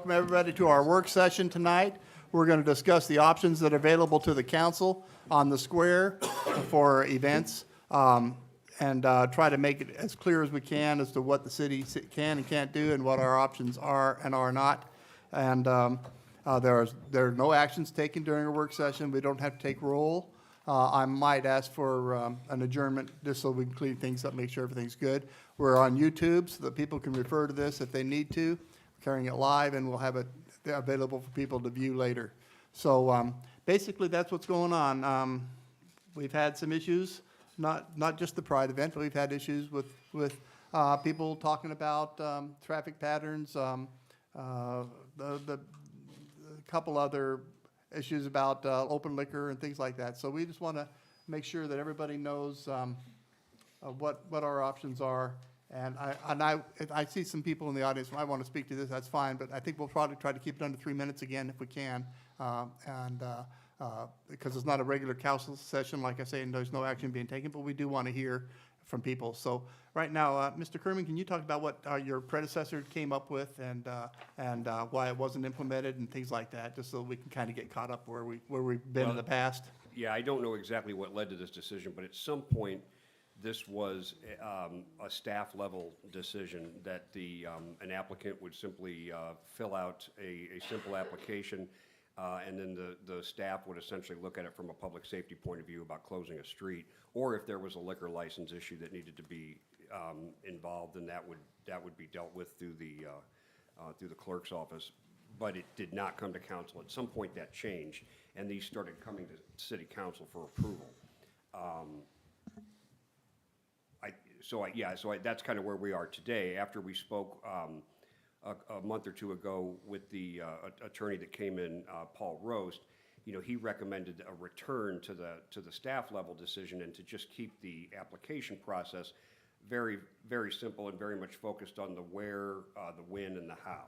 welcome everybody to our work session tonight. We're going to discuss the options that are available to the council on the square for events, and try to make it as clear as we can as to what the city can and can't do and what our options are and are not. And there are no actions taken during a work session. We don't have to take roll. I might ask for an adjournment just so we can clean things up, make sure everything's good. We're on YouTube so that people can refer to this if they need to. We're carrying it live, and we'll have it available for people to view later. So basically, that's what's going on. We've had some issues, not just the Pride event, but we've had issues with people talking about traffic patterns, the couple other issues about open liquor and things like that. So we just want to make sure that everybody knows what our options are. And I see some people in the audience who might want to speak to this. That's fine, but I think we'll probably try to keep it under 3 minutes again if we can, because it's not a regular council session, like I say, and there's no action being taken. But we do want to hear from people. So right now, Mr. Kerman, can you talk about what your predecessor came up with and why it wasn't implemented and things like that, just so we can kind of get caught up where we've been in the past? Yeah, I don't know exactly what led to this decision, but at some point, this was a staff level decision that an applicant would simply fill out a simple application, and then the staff would essentially look at it from a public safety point of view about closing a street, or if there was a liquor license issue that needed to be involved, then that would be dealt with through the clerk's office. But it did not come to council. At some point, that changed, and these started coming to city council for approval. So that's kind of where we are today. After we spoke a month or two ago with the attorney that came in, Paul Roast, he recommended a return to the staff level decision and to just keep the application process very, very simple and very much focused on the where, the when, and the how.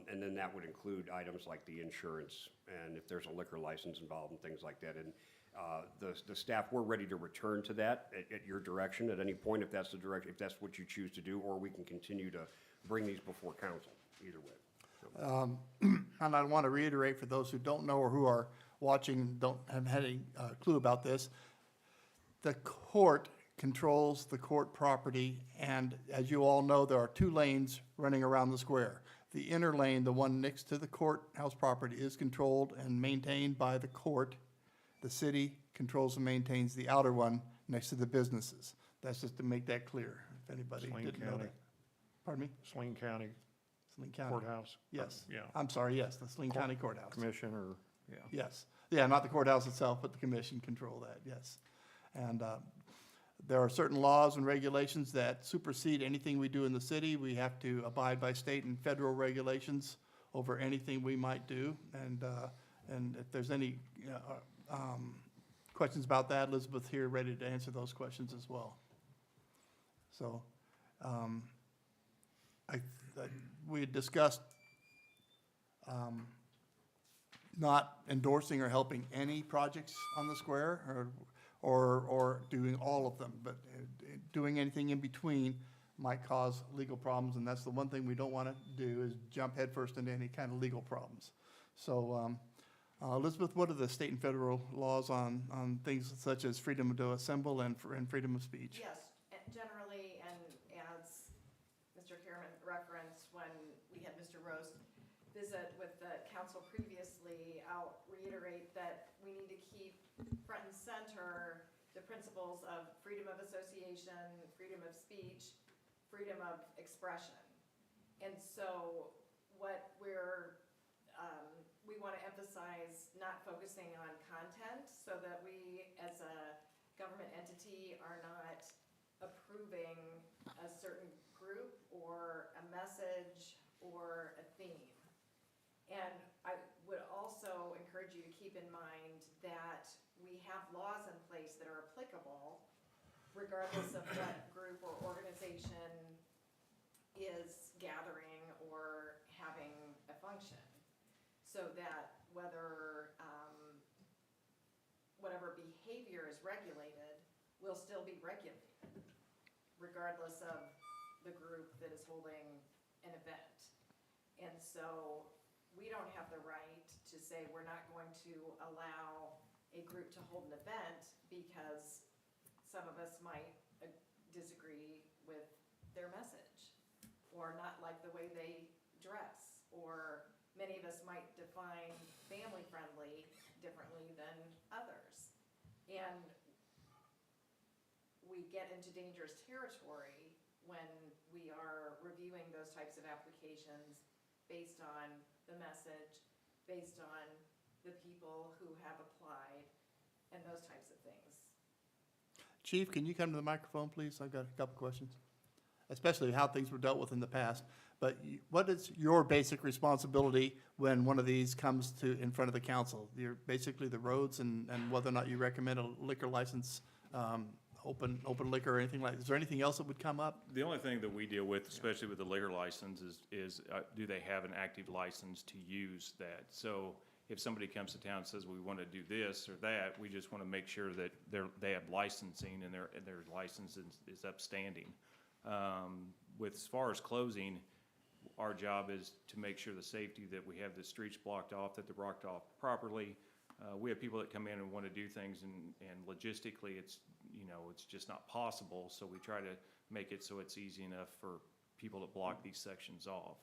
And then that would include items like the insurance and if there's a liquor license involved and things like that. And the staff, we're ready to return to that at your direction at any point, if that's the direction, if that's what you choose to do, or we can continue to bring these before council, either way. So. And I want to reiterate for those who don't know or who are watching don't have any clue about this, the court controls the court property, and as you all know, there are 2 lanes running around the square. The inner lane, the one next to the courthouse property, is controlled and maintained by the court. The city controls and maintains the outer one next to the businesses. That's just to make that clear, if anybody didn't know that. Pardon me? Saline County Saline County. Courthouse. Yes. Yeah. I'm sorry, yes, the Saline County Courthouse. Commission or, yeah. Yes. Yeah, not the courthouse itself, but the commission control that, yes. And there are certain laws and regulations that supersede anything we do in the city. We have to abide by state and federal regulations over anything we might do. And if there's any questions about that, Elizabeth here ready to answer those questions as well. So we had discussed not endorsing or helping any projects on the square or doing all of them, but doing anything in between might cause legal problems, and that's the one thing we don't want to do is jump headfirst into any kind of legal problems. So Elizabeth, what are the state and federal laws on things such as freedom to assemble and freedom of speech? Yes, generally, and as Mr. Kerman referenced when we had Mr. Roast visit with the council previously, I'll reiterate that we need to keep front and center the principles of freedom of association, freedom of speech, freedom of expression. And so what we want to emphasize not focusing on content so that we as a government entity are not approving a certain group or a message or a theme. And I would also encourage you to keep in mind that we have laws in place that are applicable regardless of what group or organization is gathering or having a function. So that whatever behavior is regulated will still be regulated, regardless of the group that is holding an event. And so we don't have the right to say we're not going to allow a group to hold an event because some of us might disagree with their message or not like the way they dress, or many of us might define family friendly differently than others. And we get into dangerous territory when we are reviewing those types of applications based on the message, based on the people who have applied, and those types of things. Chief, can you come to the microphone, please? I've got a couple questions, especially how things were dealt with in the past. But what is your basic responsibility when one of these comes in front of the council? You're basically the roads and whether or not you recommend a liquor license, open liquor or anything like, is there anything else that would come up? The only thing that we deal with, especially with the liquor license, is do they have an active license to use that? So if somebody comes to town and says, we want to do this or that, we just want to make sure that they have licensing and their license is upstanding. With as far as closing, our job is to make sure the safety, that we have the streets blocked off, that they're blocked off properly. We have people that come in and want to do things, and logistically, it's just not possible. So we try to make it so it's easy enough for people to block these sections off.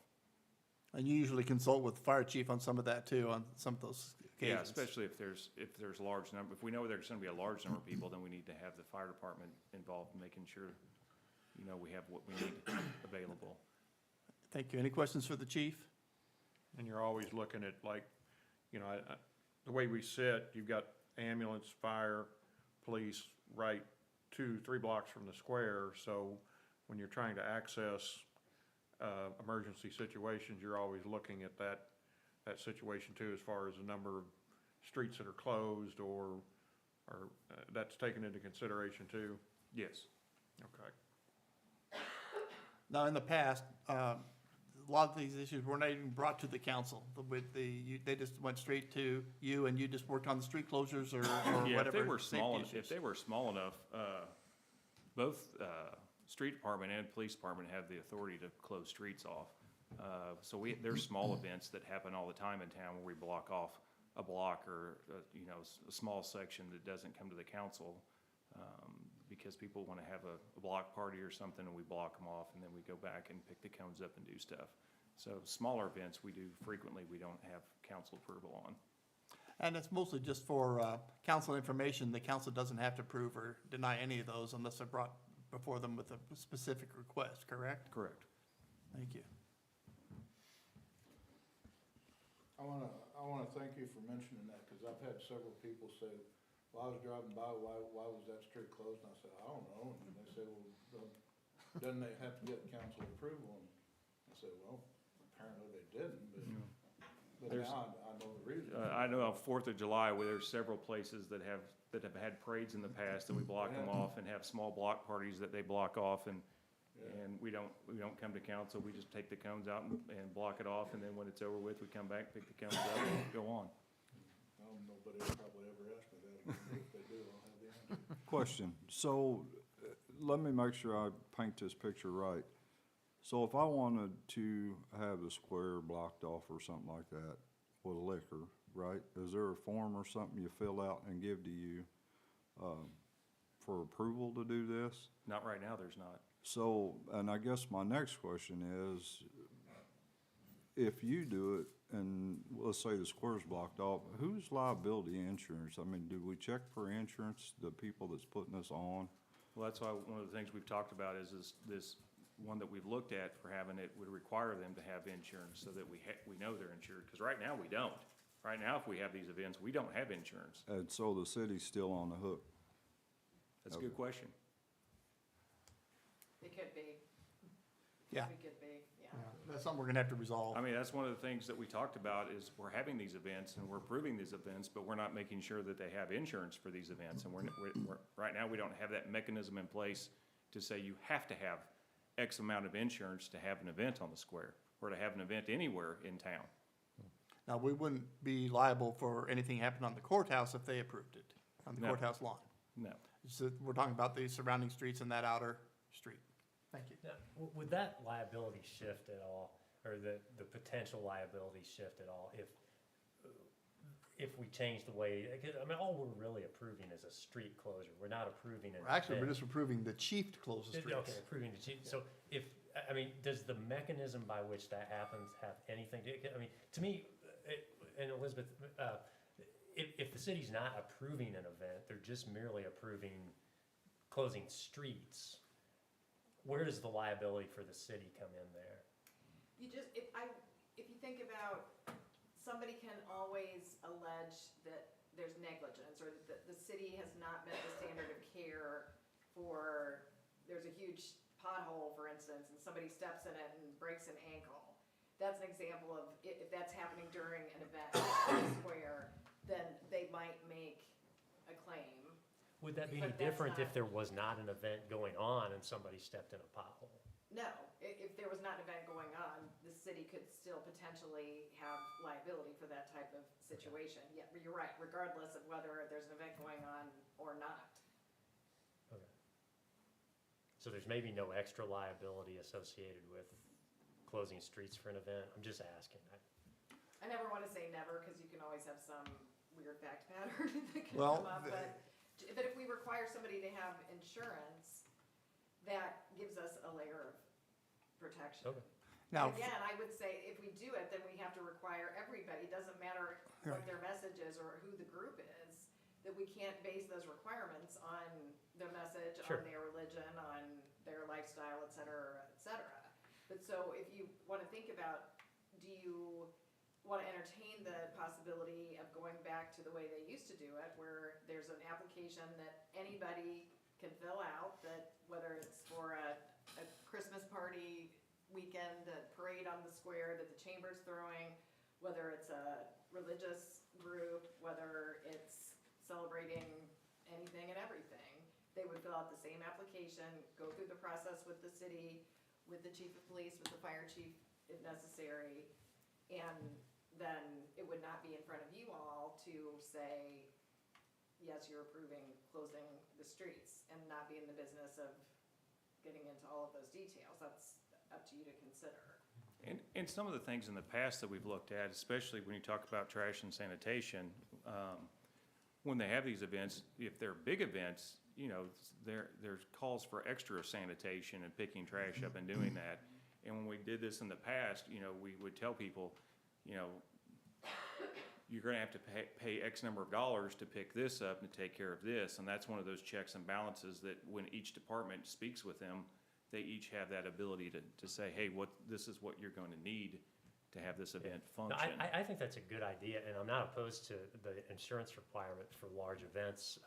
And you usually consult with the fire chief on some of that too, on some of those Yeah, occasions. especially if there's a large number. If we know there's going to be a large number of people, then we need to have the fire department involved in making sure, we have what we need available. Thank you. Any questions for the chief? And you're always looking at the way we sit, you've got ambulance, fire, police right 2-3 blocks from the square. So when you're trying to access emergency situations, you're always looking at that situation too, as far as the number of streets that are closed or that's taken into consideration too. Yes. Okay. Now, in the past, a lot of these issues were not even brought to the council. They just went straight to you, and you just worked on the street closures or Yeah, whatever. if they were safety small, issues. if they were small enough, both street department and police department have the authority to close streets off. So there's small events that happen all the time in town where we block off a block or a small section that doesn't come to the council because people want to have a block party or something, and we block them off, and then we go back and pick the cones up and do stuff. So smaller events we do frequently, we don't have council approval on. And it's mostly just for council information. The council doesn't have to approve or deny any of those unless they're brought before them with a specific request, correct? Correct. Thank you. I wanna thank you for mentioning that, because I've had several people say, well, I was driving by, why was that street closed? And I said, I don't know. And they said, well, doesn't they have to get council approval? And I said, well, apparently they didn't, but There's- now I know the reason. I know on 4th of July where there's several places that have had parades in the past, and we block them off and have small block parties that they block off, and we don't come to council. We just take the cones out and block it off, and then when it's over with, we come back, pick the cones up, and go on. Nobody will probably ever ask me that again. If they do, I'll have the answer. Question. So, let me make sure I paint this picture right. So if I wanted to have the square blocked off or something like that with liquor, right? Is there a form or something you fill out and give to you, for approval to do this? Not right now, there's not. So, and I guess my next question is, if you do it, and let's say the square's blocked off, whose liability insurance? I mean, do we check for insurance, the people that's putting this on? Well, that's why one of the things we've talked about is this one that we've looked at for having it would require them to have insurance so that we know they're insured, because right now we don't. Right now, if we have these events, we don't have insurance. And so the city's still on the hook? That's a good question. It could be. Yeah. It could be, yeah. That's something we're gonna have to resolve. I mean, that's one of the things that we talked about is we're having these events and we're approving these events, but we're not making sure that they have insurance for these events. And right now, we don't have that mechanism in place to say you have to have X amount of insurance to have an event on the square or to have an event anywhere in town. Now, we wouldn't be liable for anything happening on the courthouse if they approved it, on the No. courthouse lawn. No. So we're talking about the surrounding streets and that outer street. Thank you. Now, would that liability shift at all? or the potential liability shift at all if we change the way, I mean, all we're really approving is a street closure. We're not approving an Actually, we're event. just approving the chief to close the Okay, streets. approving the change. So if, I mean, does the mechanism by which that happens have anything to, I mean, to me, and Elizabeth, if the city's not approving an event, they're just merely approving closing streets, where does the liability for the city come in there? You just, if you think about, somebody can always allege that there's negligence, or that the city has not met the standard of care for, there's a huge pothole, for instance, and somebody steps in it and breaks an ankle. That's an example of, if that's happening during an event in the square, then they might make a claim. Would that be But any that's different if not- there was not an event going on and somebody stepped in a pothole? No, if there was not an event going on, the city could still potentially have liability for that type of situation. Yeah, but you're right, regardless of whether there's an event going on or not. Okay. So there's maybe no extra liability associated with closing streets for an event? I'm just asking. I never want to say never, because you can always have some weird fact pattern that can Well, come up, but if we require somebody to have insurance, that gives us a layer of protection. Okay. Now, Again, I would say if we do it, then we have to require everybody, doesn't matter what Right. their message is or who the group is, that we can't base those requirements on their message, Sure. on their religion, on their lifestyle, et cetera, et cetera. But so if you want to think about, do you want to entertain the possibility of going back to the way they used to do it, where there's an application that anybody can fill out, that whether it's for a Christmas party weekend, a parade on the square that the chamber's throwing, whether it's a religious group, whether it's celebrating anything and everything, they would fill out the same application, go through the process with the city, with the chief of police, with the fire chief if necessary, and then it would not be in front of you all to say, yes, you're approving closing the streets, and not be in the business of getting into all of those details. That's up to you to consider. And some of the things in the past that we've looked at, especially when you talk about trash and sanitation, when they have these events, if they're big events, you know, there's calls for extra sanitation and picking trash up and doing that. And when we did this in the past, you know, we would tell people, you know, you're gonna have to pay X number of dollars to pick this up and take care of this. And that's one of those checks and balances that when each department speaks with them, they each have that ability to say, hey, this is what you're going to need to have this event No, function. I think that's a good idea, and I'm not opposed to the insurance requirement for large events.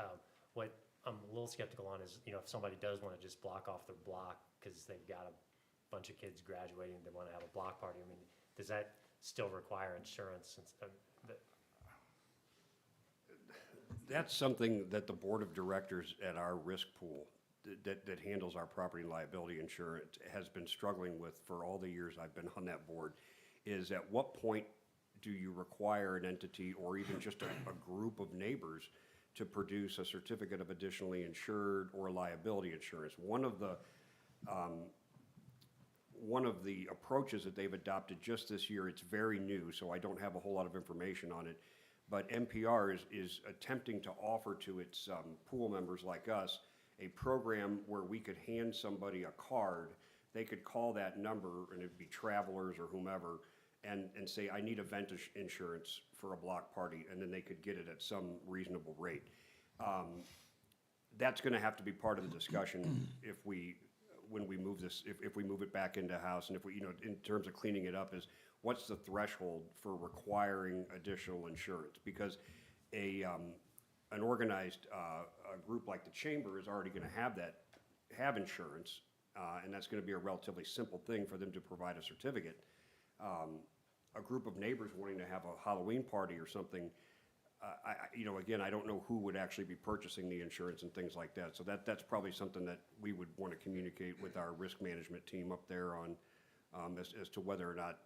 What I'm a little skeptical on is, you know, if somebody does want to just block off their block because they've got a bunch of kids graduating, they want to have a block party, I mean, does that still require insurance? That's something that the board of directors at our risk pool that handles our property and liability insurance has been struggling with for all the years I've been on that board, is at what point do you require an entity or even just a group of neighbors to produce a certificate of additionally insured or liability insurance? One of the approaches that they've adopted just this year, it's very new, so I don't have a whole lot of information on it, but NPR is attempting to offer to its pool members like us a program where we could hand somebody a card. They could call that number, and it'd be Travelers or whomever, and say, I need event insurance for a block party, and then they could get it at some reasonable rate. That's gonna have to be part of the discussion when we move this, if we move it back into house, and if we, you know, in terms of cleaning it up, is what's the threshold for requiring additional insurance? Because an organized group like the Chamber is already gonna have insurance, and that's gonna be a relatively simple thing for them to provide a certificate. A group of neighbors wanting to have a Halloween party or something, you know, again, I don't know who would actually be purchasing the insurance and things like that. So that's probably something that we would want to communicate with our risk management team up there on, as to whether or not,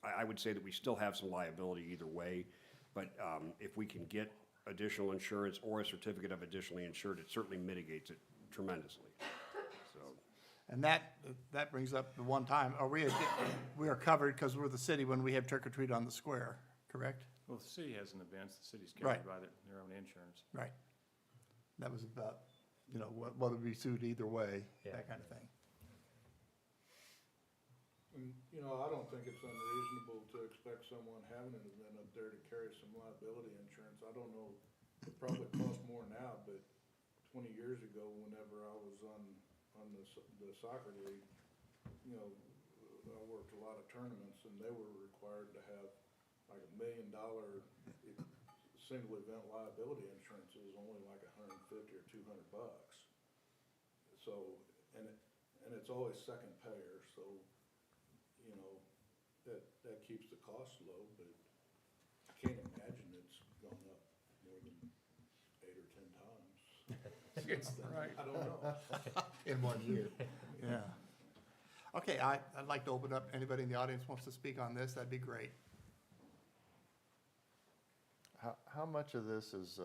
I would say that we still have some liability either way, but if we can get additional insurance or a certificate of additionally insured, it certainly mitigates it tremendously. So, And that brings up the one time, we are covered because we're the city when we have trick or treat on the square, correct? Well, if the city has an event, the city's Right. covered by their own insurance. Right. That was about, whether we sued either way, Yeah. that kind of thing. And, I don't think it's unreasonable to expect someone having an event up there to carry some liability insurance. I don't know, it probably costs more now, but 20 years ago, whenever I was on the soccer league, I worked a lot of tournaments and they were required to have like $1 million single event liability insurance. It was only like $150 or $200. So, and it's always second payer, so, that keeps the cost low, but I can't imagine it's gone up more than 8 or 10 times since then. Right. I don't know. In 1 year. Yeah. Okay, I'd like to open up, anybody in the audience wants to speak on this, that'd be great. How much of this is,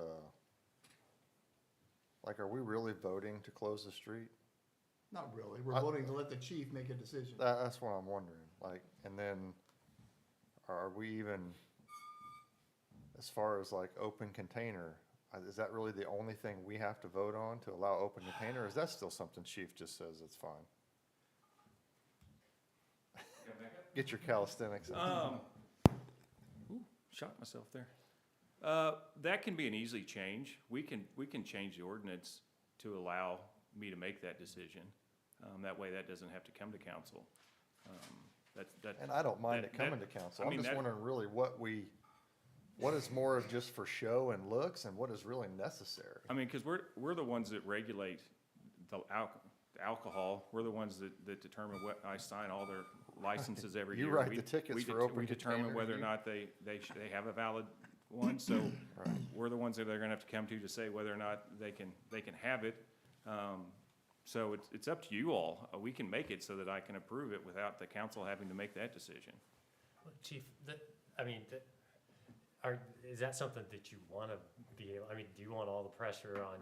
are we really voting to close the street? Not really, we're voting to let the chief make a decision. That's what I'm wondering, and then are we even, as far as open container, is that really the only thing we have to vote on to allow open container? Or is that still something chief just says it's fine? Get your calisthenics out. Shot myself there. That can be an easy change. We can change the ordinance to allow me to make that decision. That way that doesn't have to come to council. And I don't mind it coming to council. I'm just wondering really what is more of just for show and looks and what is really necessary? I mean, because we're the ones that regulate the alcohol. We're the ones that determine what, I sign all their licenses every year. You write We- the tickets we for det- open We determine container, whether or you- not they have a valid one, so we're the ones that they're gonna have to come to say whether or not they can have it. So it's up to you all. We can make it so that I can approve it without the council having to make that decision. Chief, is that something that you want to be able, do you want all the pressure on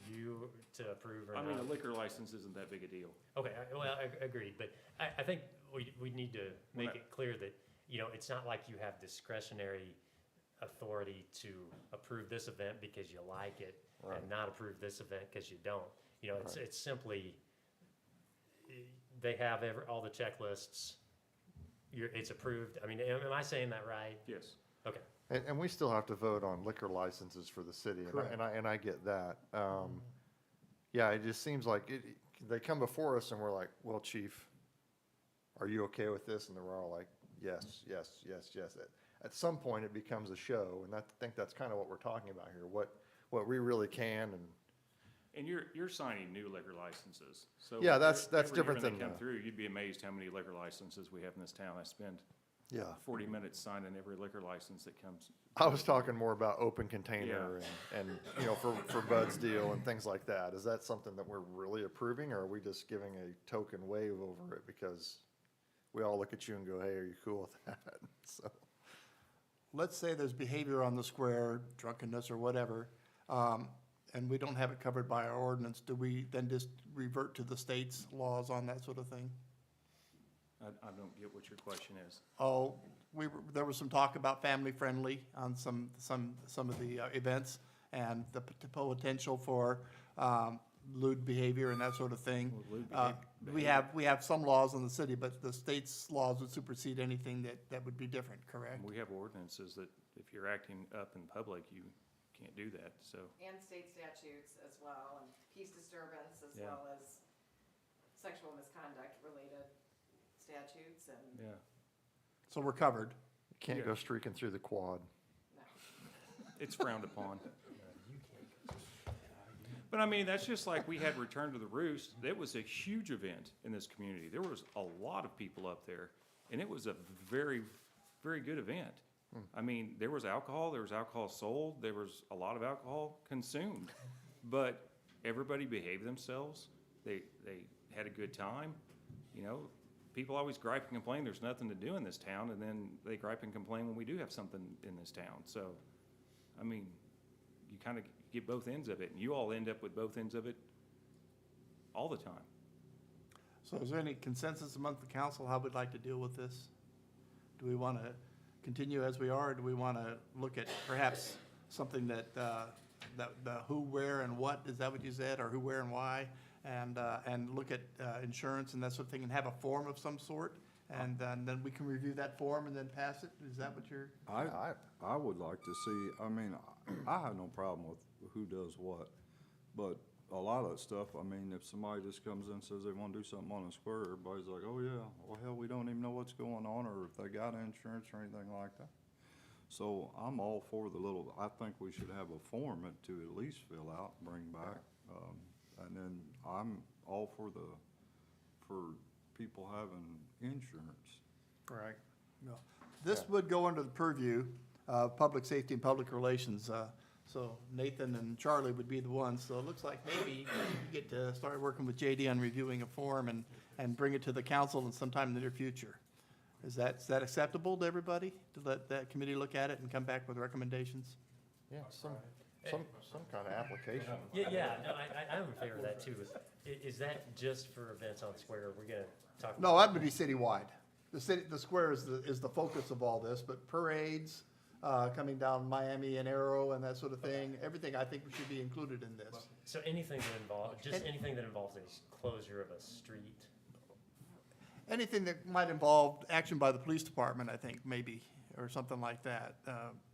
you to approve or I not? mean, a liquor license isn't that big a deal. Okay, I agreed, but I think we need to make it clear that, it's not like you have discretionary authority to approve this event because you like it Right. and not approve this event because you don't. It's simply, they have all the checklists, it's approved. Am I saying that right? Yes. Okay. And we still have to vote on liquor licenses for the city, and I get that. Yeah, it just seems like they come before us and we're like, well, chief, are you okay with this? And then we're all like, yes, yes, yes, yes. At some point, it becomes a show, and I think that's kind of what we're talking about here, what we really can and. And you're signing new liquor licenses, so. Yeah, that's every year different when they than, come through, you'd be amazed how many liquor licenses we have in this town. I spend Yeah. 40 minutes signing every liquor license that comes. I was talking more about open container and for Bud's deal and things like that. Is that something that we're really approving, or are we just giving a token wave over it because we all look at you and go, hey, are you cool with that? So, Let's say there's behavior on the square, drunkenness or whatever, and we don't have it covered by our ordinance, do we then just revert to the state's laws on that sort of thing? I don't get what your question is. Oh, there was some talk about family-friendly on some of the events and the potential for lewd behavior and that sort of thing. Well, lewd We have some laws in the city, but the state's laws would supersede anything that would be different, correct? We have ordinances that if you're acting up in public, you can't do that, so. And state statutes as well, and peace disturbance as Yeah. well as sexual misconduct related statutes and, Yeah. So we're covered. you can't go streaking through the quad. no. It's frowned upon. But I mean, that's just like we had Return to the Roost. It was a huge event in this community. There was a lot of people up there, and it was a very, very good event. I mean, there was alcohol sold, there was a lot of alcohol consumed, but everybody behaved themselves. They had a good time. People always gripe and complain there's nothing to do in this town, and then they gripe and complain when we do have something in this town. So, I mean, you kind of get both ends of it, and you all end up with both ends of it all the time. So is there any consensus among the council how we'd like to deal with this? Do we want to continue as we are, or do we want to look at perhaps something that, the who, where, and what, is that what you said, or who, where, and why? And look at insurance and that sort of thing, and have a form of some sort? And then we can review that form and then pass it? Is that what you're? I would like to see, I mean, I have no problem with who does what, but a lot of that stuff, I mean, if somebody just comes in and says they wanna do something on the square, everybody's like, oh yeah, well, hell, we don't even know what's going on, or if they got insurance or anything like that. So I'm all for the little, I think we should have a form to at least fill out, and bring back. And then I'm all for people having insurance. Right. This would go under the purview of public safety and public relations. So Nathan and Charlie would be the ones. So it looks like maybe you get to start working with JD on reviewing a form and bring it to the council in sometime in the near future. Is that acceptable to everybody? To let that committee look at it and come back with recommendations? Yeah, some kind of application. Yeah, no, I'm in favor of that too. Is that just for events on Square? We're gonna talk about? No, that would be citywide. The square is the focus of all this, but parades, coming down Miami and Arrow and that sort of thing, everything I think should be included in this. So anything that involves, just anything that involves a closure of a street? Anything that might involve action by the police department, I think, maybe, or something like that.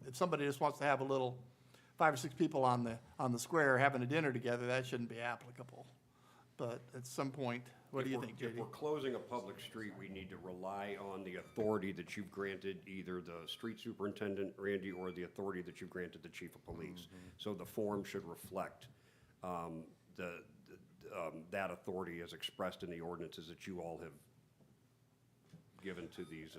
If somebody just wants to have a little, 5 or 6 people on the square having a dinner together, that shouldn't be applicable. But at some point, what do you think, If JD? we're closing a public street, we need to rely on the authority that you've granted either the street superintendent, Randy, or the authority that you've granted the chief of police. So the form should reflect that authority as expressed in the ordinances that you all have given to these,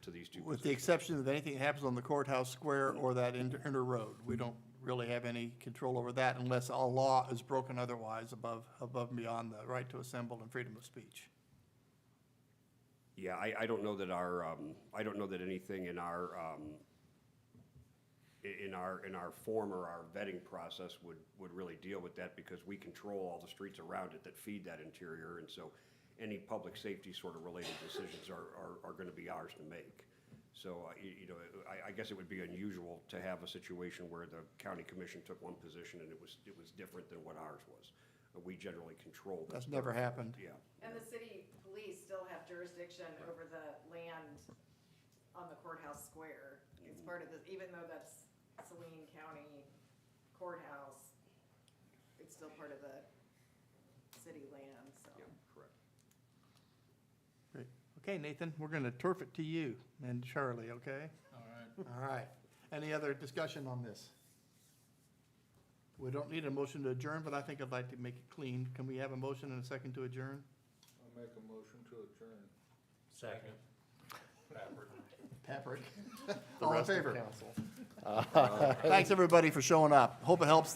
to these two With the positions. exception of anything that happens on the courthouse square or that inter road. We don't really have any control over that unless a law is broken otherwise above and beyond the right to assemble and freedom of speech. Yeah, I don't know that I don't know that anything in our form or our vetting process would really deal with that, because we control all the streets around it that feed that interior, and so any public safety sort of related decisions are gonna be ours to make. So, I guess it would be unusual to have a situation where the county commission took one position and it was different than what ours was. We generally control this. That's never happened. Yeah. And the city police still have jurisdiction over the land on the courthouse square. It's part of this, even though that's Saline County courthouse, it's still part of the city land, so. Yeah, correct. Great. Okay, Nathan, we're gonna turf it to you and Charlie, okay? All right. All right. Any other discussion on this? We don't need a motion to adjourn, but I think I'd like to make it clean. Can we have a motion and a second to adjourn? I'll make a motion to adjourn. Second. Patrick. The All in rest of favor? council. Thanks, everybody, for showing up. Hope it helps